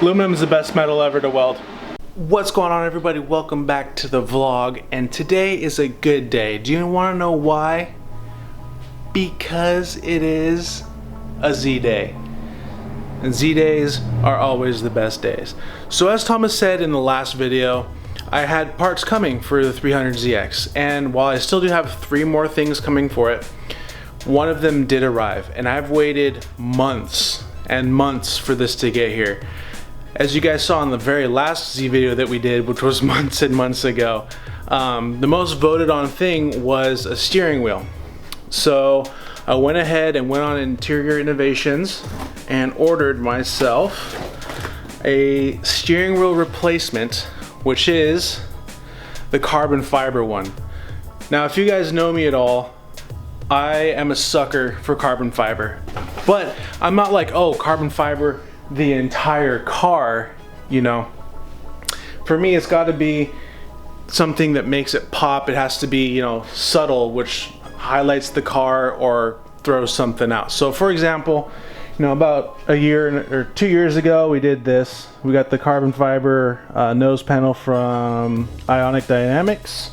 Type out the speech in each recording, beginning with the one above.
Aluminum is the best metal ever to weld. What's going on, everybody? Welcome back to the vlog, and today is a good day. Do you want to know why? Because it is a Z day. And Z days are always the best days. So as Thomas said in the last video, I had parts coming for the 300ZX, and while I still do have 3 more things coming for it, one of them did arrive, and I've waited months and months for this to get here. As you guys saw in the very last Z video that we did, which was months and months ago, the most voted on thing was a steering wheel. So I went ahead and went on Interior Innovations and ordered myself a steering wheel replacement, which is the carbon fiber one. Now, if you guys know me at all, I am a sucker for carbon fiber, but I'm not like, oh, carbon fiber the entire car, you know. For me, it's got to be something that makes it pop. It has to be, you know, subtle, which highlights the car or throws something out. So for example, you know, about a year or 2 years ago, we did this. We got the carbon fiber nose panel from Ionic Dynamics,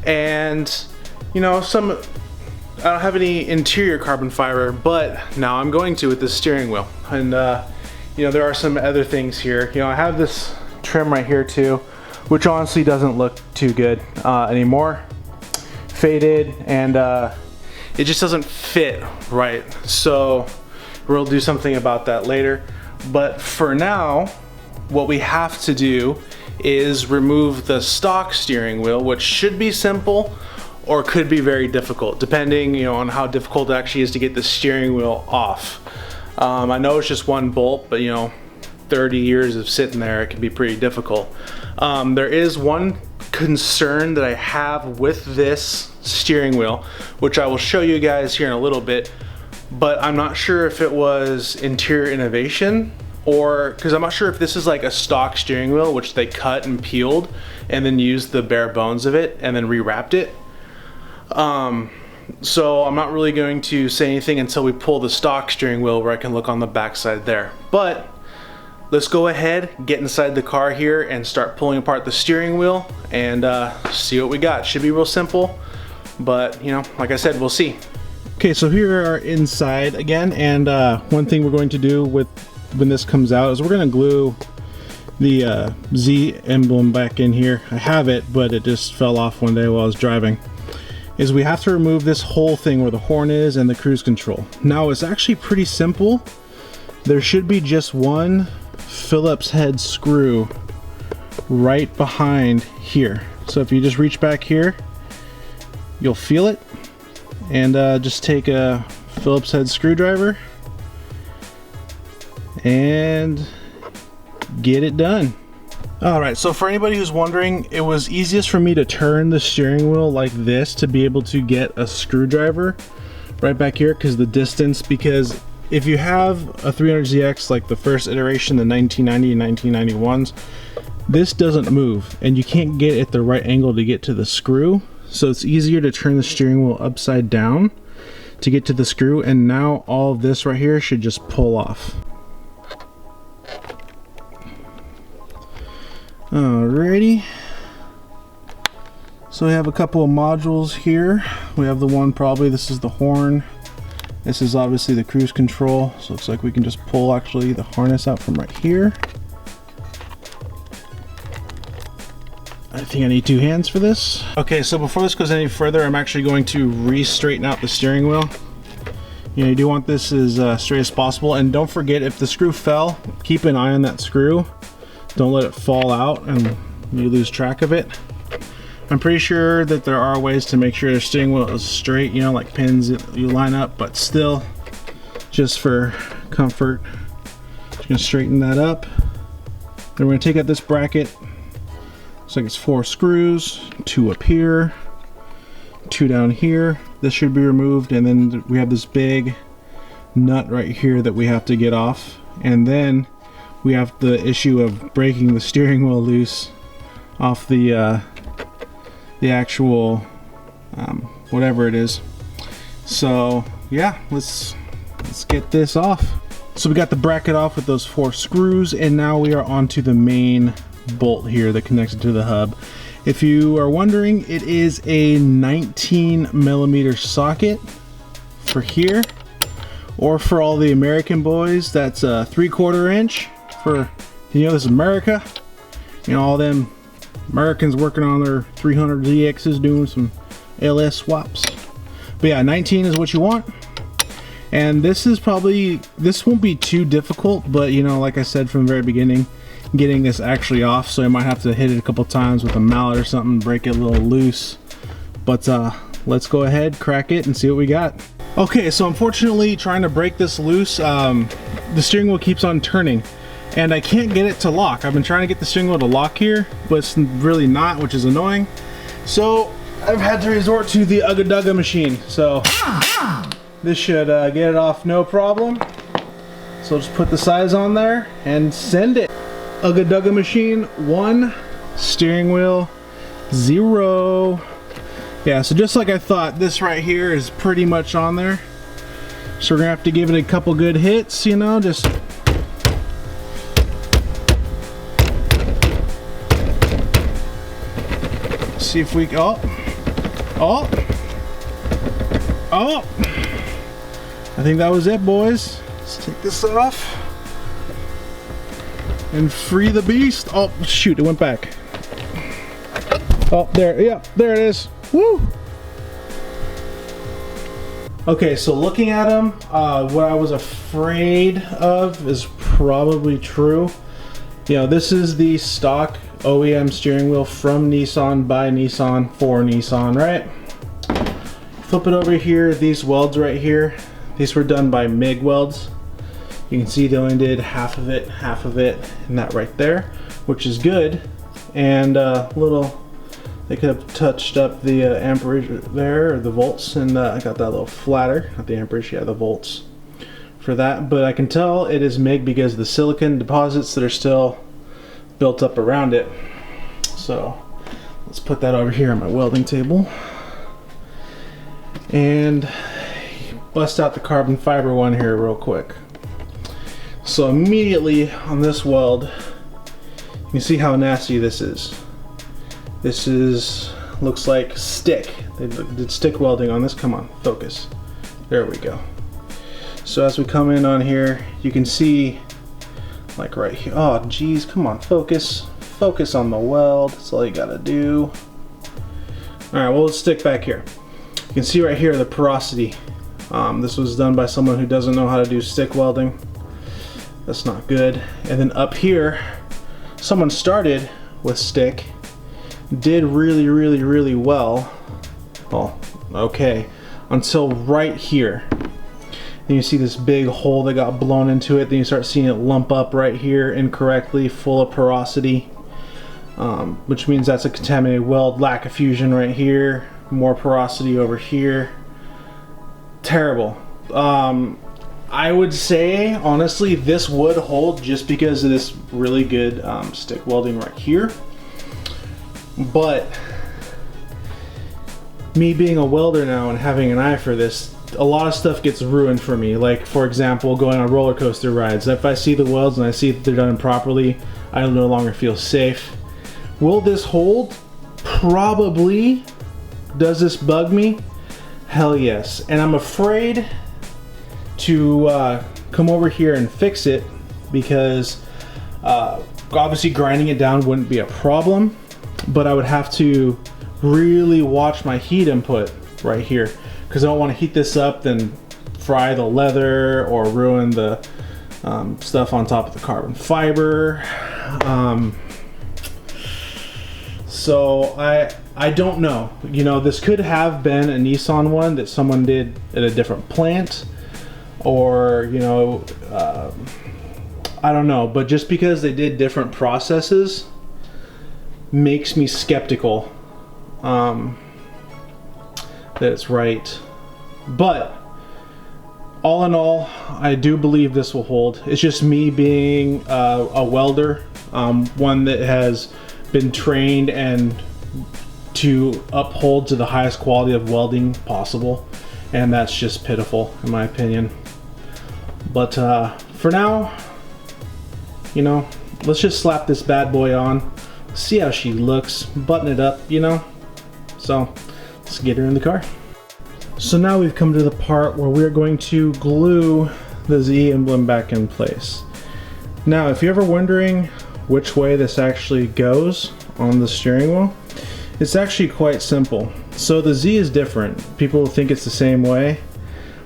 and you know, I don't have any interior carbon fiber, but now I'm going to with this steering wheel. And you know, there are some other things here. You know, I have this trim right here too, which honestly doesn't look too good anymore. Faded, and it just doesn't fit right. So we'll do something about that later. But for now, what we have to do is remove the stock steering wheel, which should be simple or could be very difficult, depending, you know, on how difficult it actually is to get the steering wheel off. I know it's just one bolt, but you know, 30 years of sitting there, it can be pretty difficult. There is one concern that I have with this steering wheel, which I will show you guys here in a little bit, but I'm not sure if it was Interior Innovation, or because I'm not sure if this is like a stock steering wheel, which they cut and peeled and then used the bare bones of it and then rewrapped it. So I'm not really going to say anything until we pull the stock steering wheel, where I can look on the back side there. But let's go ahead, get inside the car here and start pulling apart the steering wheel and see what we got. Should be real simple, but you know, like I said, we'll see. Okay, so here we are inside again, and one thing we're going to do with when this comes out is we're going to glue the Z emblem back in here. I have it, but it just fell off one day while I was driving. Is we have to remove this whole thing where the horn is and the cruise control. Now, it's actually pretty simple. There should be just one Phillips head screw right behind here. So if you just reach back here, you'll feel it, and just take a Phillips head screwdriver and get it done. Alright, so for anybody who's wondering, it was easiest for me to turn the steering wheel like this to be able to get a screwdriver right back here, because the distance, because if you have a 300ZX like the first iteration, the 1990 and 1991s, this doesn't move and you can't get at the right angle to get to the screw. So it's easier to turn the steering wheel upside down to get to the screw, and now all of this right here should just pull off. Alrighty, so we have a couple of modules here. We have the one, probably this is the horn. This is obviously the cruise control, so it looks like we can just pull actually the harness out from right here. I think I need 2 hands for this. Okay, so before this goes any further, I'm actually going to re-straighten out the steering wheel. You know, you do want this as straight as possible, and don't forget, if the screw fell, keep an eye on that screw. Don't let it fall out and you lose track of it. I'm pretty sure that there are ways to make sure the steering wheel is straight, you know, like pins that you line up, but still, just for comfort, just gonna straighten that up. Then we're gonna take out this bracket. Looks like it's 4 screws, 2 up here, 2 down here. This should be removed, and then we have this big nut right here that we have to get off, and then we have the issue of breaking the steering wheel loose off the actual whatever it is. So yeah, let's get this off. So we got the bracket off with those 4 screws, and now we are onto the main bolt here that connects it to the hub. If you are wondering, it is a 19mm socket for here, or for all the American boys, that's a 3/4 inch for, you know, this is America. You know, all them Americans working on their 300ZXs doing some LS swaps. But yeah, 19 is what you want. And this won't be too difficult, but you know, like I said from the very beginning, getting this actually off, so I might have to hit it a couple times with a mallet or something, break it a little loose. But let's go ahead, crack it, and see what we got. Okay, so unfortunately, trying to break this loose, the steering wheel keeps on turning, and I can't get it to lock. I've been trying to get the steering wheel to lock here, but it's really not, which is annoying. So I've had to resort to the Ugga Dugga machine. So this should get it off no problem. So just put the size on there and send it. Ugga Dugga machine 1, steering wheel 0. Yeah, so just like I thought, this right here is pretty much on there. So we're gonna have to give it a couple good hits, you know, just see if we oh. I think that was it, boys. Let's take this off and free the beast. Oh shoot, it went back. Oh, there, yeah, there it is. Woo! Okay, so looking at them, what I was afraid of is probably true. You know, this is the stock OEM steering wheel from Nissan, by Nissan, for Nissan, right? Flip it over here, these welds right here, these were done by MIG welds. You can see they only did half of it, and that right there, which is good. And they could have touched up the amperage there, or the volts, and I got that a little flatter, not the amperage, yeah, the volts for that. But I can tell it is MIG because of the silicon deposits that are still built up around it. So let's put that over here on my welding table and bust out the carbon fiber one here real quick. So immediately on this weld, you can see how nasty this is. This looks like stick. They did stick welding on this. Come on, focus. There we go. So as we come in on here, you can see, like right here. Oh geez, come on, focus. Focus on the weld. That's all you gotta do. All right, well, let's stick back here. You can see right here the porosity. This was done by someone who doesn't know how to do stick welding. That's not good. And then up here, someone started with stick, did really well. Oh, okay, until right here. Then you see this big hole that got blown into it. Then you start seeing it lump up right here incorrectly, full of porosity, which means that's a contaminated weld. Lack of fusion right here, more porosity over here. Terrible. I would say, honestly, this would hold just because of this really good stick welding right here. But me being a welder now and having an eye for this, a lot of stuff gets ruined for me. Like, for example, going on roller coaster rides. If I see the welds and I see that they're done improperly, I no longer feel safe. Will this hold? Probably. Does this bug me? Hell yes. And I'm afraid to come over here and fix it because obviously grinding it down wouldn't be a problem, but I would have to really watch my heat input right here because I don't want to heat this up then fry the leather or ruin the stuff on top of the carbon fiber. So I don't know. You know, this could have been a Nissan one that someone did at a different plant, or, you know, I don't know. But just because they did different processes makes me skeptical that it's right. But all in all, I do believe this will hold. It's just me being a welder, one that has been trained and to uphold to the highest quality of welding possible, and that's just pitiful in my opinion. But for now, you know, let's just slap this bad boy on, see how she looks, button it up, you know. So let's get her in the car. So now we've come to the part where we're going to glue the Z emblem back in place. Now, if you're ever wondering which way this actually goes on the steering wheel, it's actually quite simple. So the Z is different. People think it's the same way,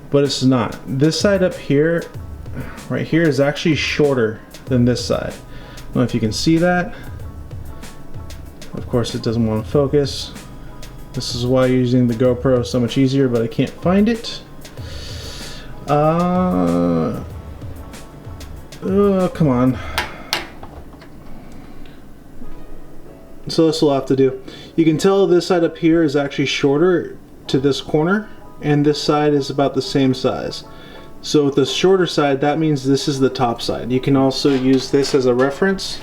but it's not. This side up here, right here, is actually shorter than this side. I don't know if you can see that. Of course, it doesn't want to focus. This is why using the GoPro is so much easier, but I can't find it. Come on. So this will have to do. You can tell this side up here is actually shorter to this corner, and this side is about the same size. So with the shorter side, that means this is the top side. You can also use this as a reference.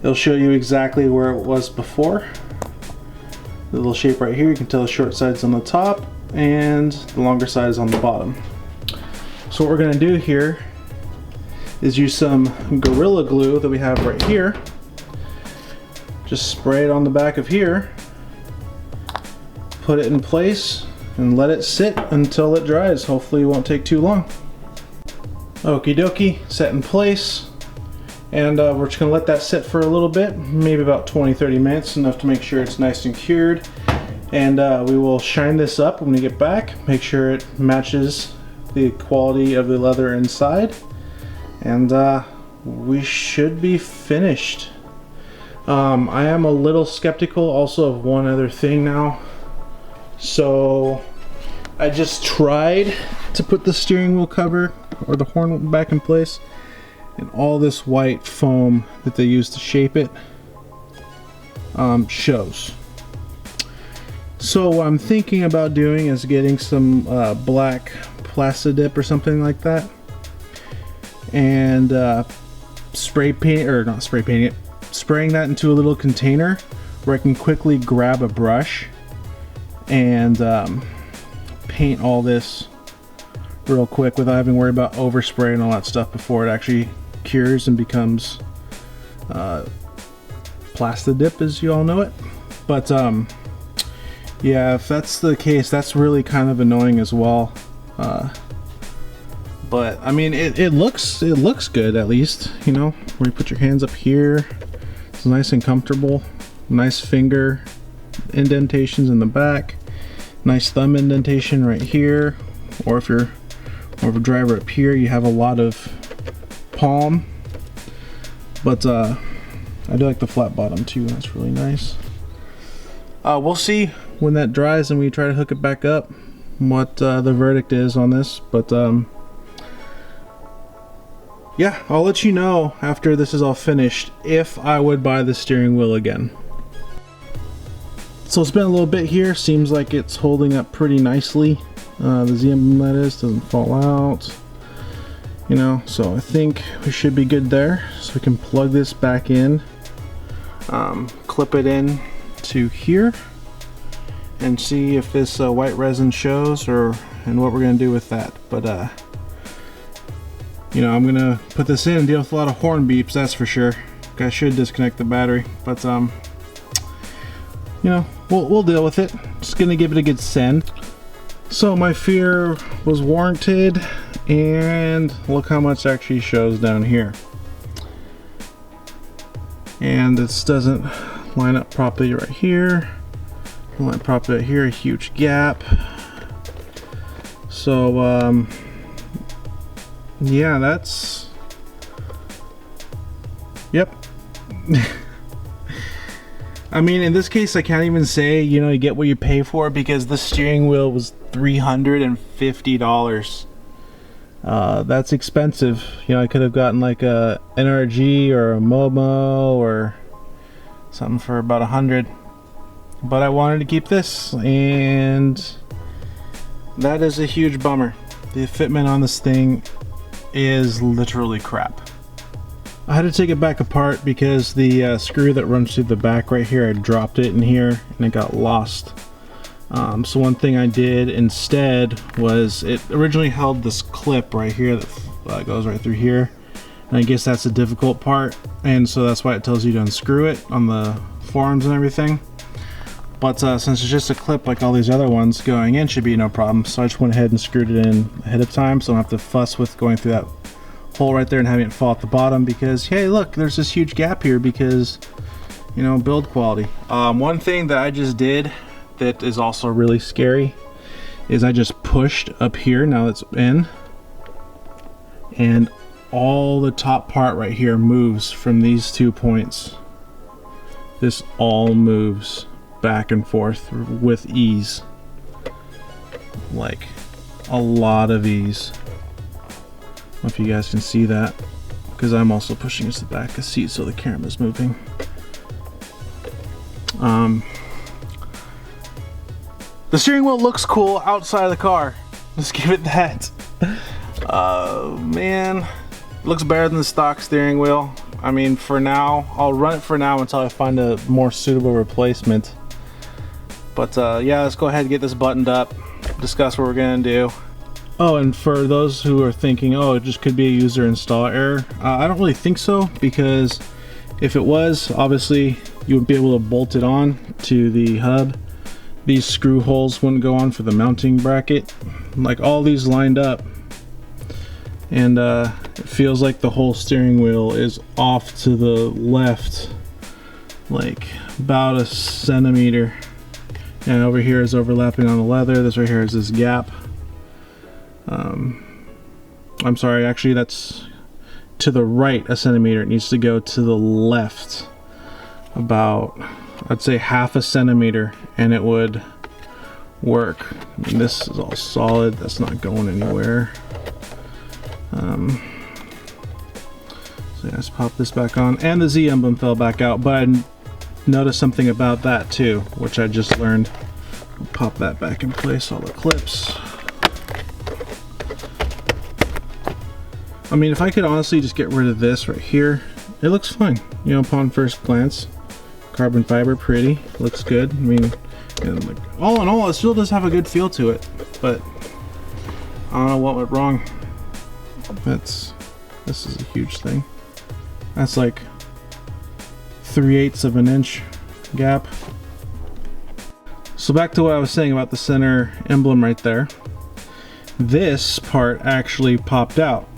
It'll show you exactly where it was before. The little shape right here, you can tell the short side's on the top and the longer side is on the bottom. So what we're gonna do here is use some Gorilla Glue that we have right here. Just spray it on the back of here, put it in place, and let it sit until it dries. Hopefully it won't take too long. Okie dokie, set in place. And we're just gonna let that sit for a little bit, maybe about 20-30 minutes, enough to make sure it's nice and cured. And we will shine this up when we get back, make sure it matches the quality of the leather inside. And we should be finished. I am a little skeptical also of one other thing now. So I just tried to put the steering wheel cover or the horn back in place, and all this white foam that they use to shape it shows. So what I'm thinking about doing is getting some black Plastidip or something like that, and spraying that into a little container where I can quickly grab a brush and paint all this real quick without having to worry about overspray and all that stuff before it actually cures and becomes Plastidip, as you all know it. But yeah, if that's the case, that's really kind of annoying as well. But I mean, it looks good, at least, you know, where you put your hands up here. It's nice and comfortable. Nice finger indentations in the back. Nice thumb indentation right here. Or if you're more of a driver up here, you have a lot of palm. But I do like the flat bottom too. That's really nice. We'll see when that dries and we try to hook it back up what the verdict is on this. But yeah, I'll let you know after this is all finished if I would buy the steering wheel again. So it's been a little bit here. Seems like it's holding up pretty nicely. The Z emblem, that is, doesn't fall out. You know, so I think we should be good there. So we can plug this back in, clip it in to here, and see if this white resin shows, and what we're gonna do with that. But you know, I'm gonna put this in and deal with a lot of horn beeps, that's for sure. I should disconnect the battery, but you know, we'll deal with it. Just gonna give it a good send. So my fear was warranted, and look how much actually shows down here. And this doesn't line up properly right here. Line up properly right here, a huge gap. So yeah, that's, yep. I mean, in this case, I can't even say, you know, you get what you pay for, because the steering wheel was $350. That's expensive. You know, I could have gotten like a NRG or a Momo or something for about $100, but I wanted to keep this, and that is a huge bummer. The fitment on this thing is literally crap. I had to take it back apart because the screw that runs through the back right here, I dropped it in here and it got lost. So one thing I did instead was, it originally held this clip right here that goes right through here. And I guess that's the difficult part, and so that's why it tells you to unscrew it on the forums and everything. But since it's just a clip like all these other ones, going in should be no problem. So I just went ahead and screwed it in ahead of time, so I don't have to fuss with going through that hole right there and having it fall at the bottom, because hey, look, there's this huge gap here because, you know, build quality. One thing that I just did that is also really scary is I just pushed up here, now it's in, and all the top part right here moves from these 2 points. This all moves back and forth with ease, like a lot of ease. I don't know if you guys can see that, because I'm also pushing this to the back of the seat so the camera's moving. The steering wheel looks cool outside of the car. Let's give it that. Man, it looks better than the stock steering wheel. I mean, for now, I'll run it for now until I find a more suitable replacement. But yeah, let's go ahead and get this buttoned up, discuss what we're gonna do. Oh, and for those who are thinking, oh, it just could be a user install error, I don't really think so, because if it was, obviously you would be able to bolt it on to the hub. These screw holes wouldn't go on for the mounting bracket. Like, all these lined up, and it feels like the whole steering wheel is off to the left, like about a centimeter. And over here is overlapping on the leather. This right here is this gap. I'm sorry, actually that's to the right a centimeter. It needs to go to the left about, I'd say, half a centimeter, and it would work. I mean, this is all solid, that's not going anywhere. So yeah, let's pop this back on, and the Z emblem fell back out, but I noticed something about that too, which I just learned. I'll pop that back in place, all the clips. I mean, if I could honestly just get rid of this right here, it looks fine, you know, upon first glance. Carbon fiber, pretty, looks good. I mean, and like, all in all, it still does have a good feel to it, but I don't know what went wrong. This is a huge thing. That's like 3/8 of an inch gap. So back to what I was saying about the center emblem right there. This part actually popped out,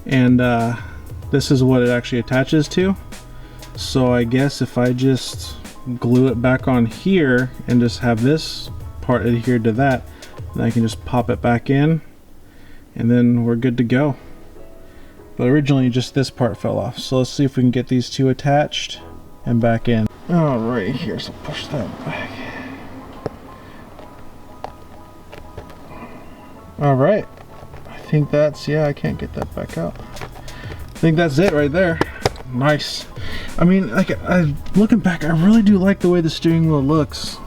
and this is what it actually attaches to. So I guess if I just glue it back on here and just have this part adhered to that, then I can just pop it back in, and then we're good to go. But originally just this part fell off. So let's see if we can get these two attached and back in. All right, here, so push that back. All right, I think that's, yeah, I can't get that back out. I think that's it right there. Nice. I mean, like, looking back, I really do like the way the steering wheel looks.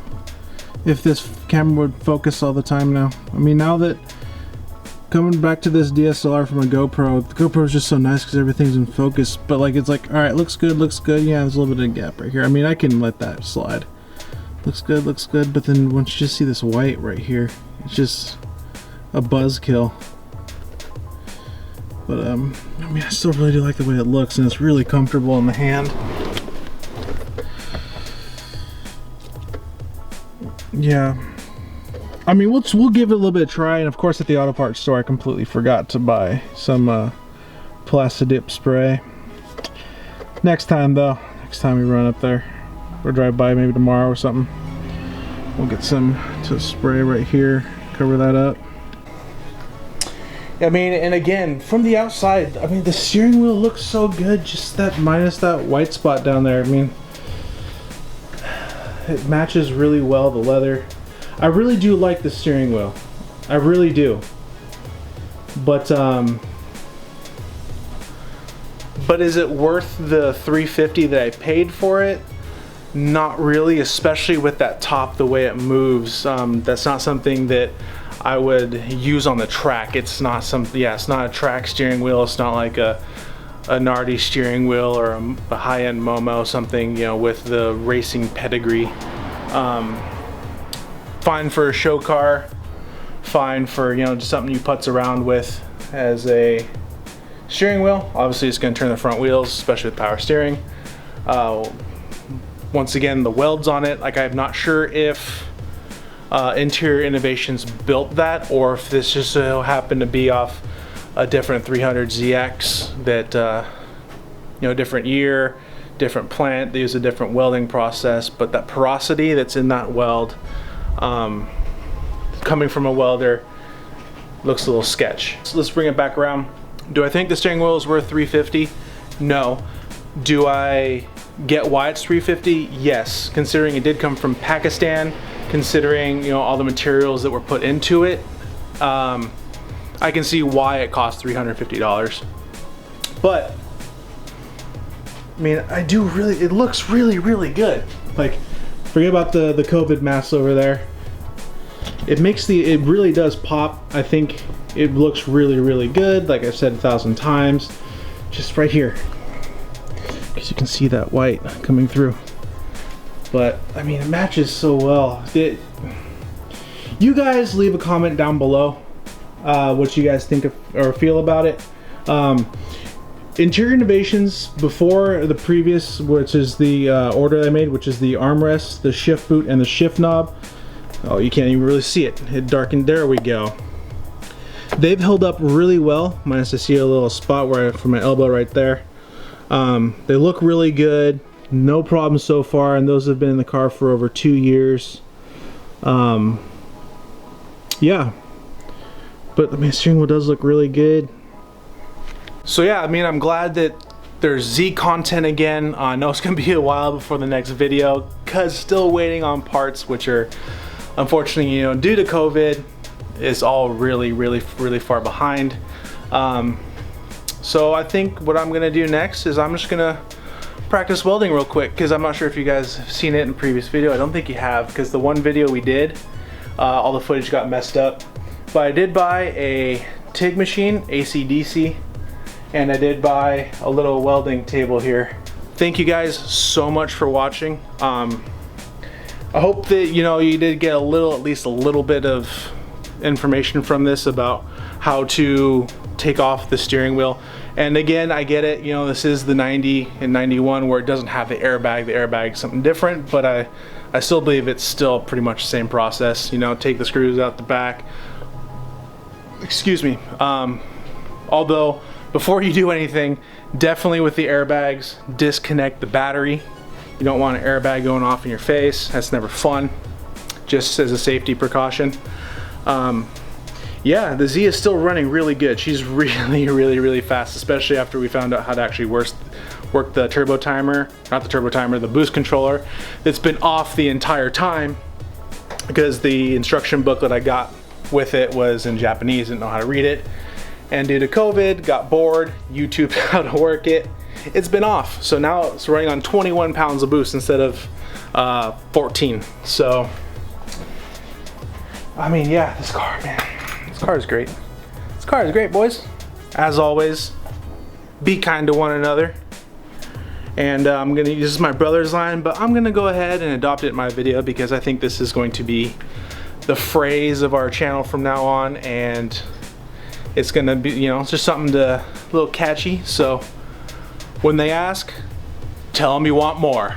If this camera would focus all the time now. I mean, now that coming back to this DSLR from a GoPro, the GoPro is just so nice because everything's in focus. But like, it's like, all right, looks good, looks good. Yeah, there's a little bit of a gap right here. I mean, I can let that slide. Looks good, looks good. But then once you just see this white right here, it's just a buzzkill. But I mean, I still really do like the way it looks, and it's really comfortable in the hand. Yeah, I mean, we'll give it a little bit of try. And of course, at the auto parts store, I completely forgot to buy some Plastidip spray. Next time though, next time we run up there or drive by, maybe tomorrow or something, we'll get some to spray right here, cover that up. I mean, and again, from the outside, I mean, the steering wheel looks so good, just that minus that white spot down there. I mean, it matches really well, the leather. I really do like the steering wheel. I really do. But is it worth the $350 that I paid for it? Not really, especially with that top, the way it moves. That's not something that I would use on the track. It's not it's not a track steering wheel. It's not like a Nardi steering wheel or a high-end Momo, something, you know, with the racing pedigree. Fine for a show car, fine for, you know, just something you putz around with as a Steering wheel, obviously it's going to turn the front wheels, especially with power steering. Once again, the welds on it, like I'm not sure if Interior Innovations built that or if this just so happened to be off a different 300ZX that, you know, different year, different plant, they use a different welding process, but that porosity that's in that weld, coming from a welder, looks a little sketch. So let's bring it back around. Do I think the steering wheel is worth $350? No. Do I get why it's $350? Yes, considering it did come from Pakistan, considering, you know, all the materials that were put into it. I can see why it cost $350. But I mean, it looks really, really good. Like, forget about the COVID mask over there. It really does pop. I think it looks really, really good. Like I've said 1,000 times, just right here, because you can see that white coming through. But I mean, it matches so well. You guys leave a comment down below what you guys think of or feel about it. Interior Innovations, before the previous, which is the order I made, which is the armrest, the shift boot, and the shift knob. Oh, you can't even really see it. It darkened. There we go. They've held up really well, minus I see a little spot where for my elbow right there. They look really good. No problems so far, and those have been in the car for over 2 years. Yeah. But the steering wheel does look really good. So yeah, I mean, I'm glad that there's Z content again. I know it's gonna be a while before the next video, cause still waiting on parts, which are, unfortunately, you know, due to COVID, is all really, really, really far behind. So I think what I'm gonna do next is I'm just gonna practice welding real quick, because I'm not sure if you guys have seen it in a previous video. I don't think you have, because the one video we did, all the footage got messed up. But I did buy a TIG machine, AC/DC, and I did buy a little welding table here. Thank you guys so much for watching. I hope that, you know, you did get at least a little bit of information from this about how to take off the steering wheel. And again, I get it, you know, this is the 90 and 91 where it doesn't have the airbag. The airbag is something different, but I still believe it's still pretty much the same process. You know, take the screws out the back. Excuse me. Although, before you do anything, definitely with the airbags, disconnect the battery. You don't want an airbag going off in your face. That's never fun, just as a safety precaution. Yeah, the Z is still running really good. She's really, really, really fast, especially after we found out how to actually work the turbo timer, not the turbo timer, the boost controller that's been off the entire time, because the instruction booklet I got with it was in Japanese, didn't know how to read it. And due to COVID, got bored, YouTube how to work it. It's been off. So now it's running on 21 pounds of boost instead of 14. So, I mean, yeah, this car, man, this car is great. This car is great, boys. As always, be kind to one another. And I'm gonna use my brother's line, but I'm gonna go ahead and adopt it in my video, because I think this is going to be the phrase of our channel from now on, and it's gonna be, you know, it's just something a little catchy. So when they ask, tell them you want more.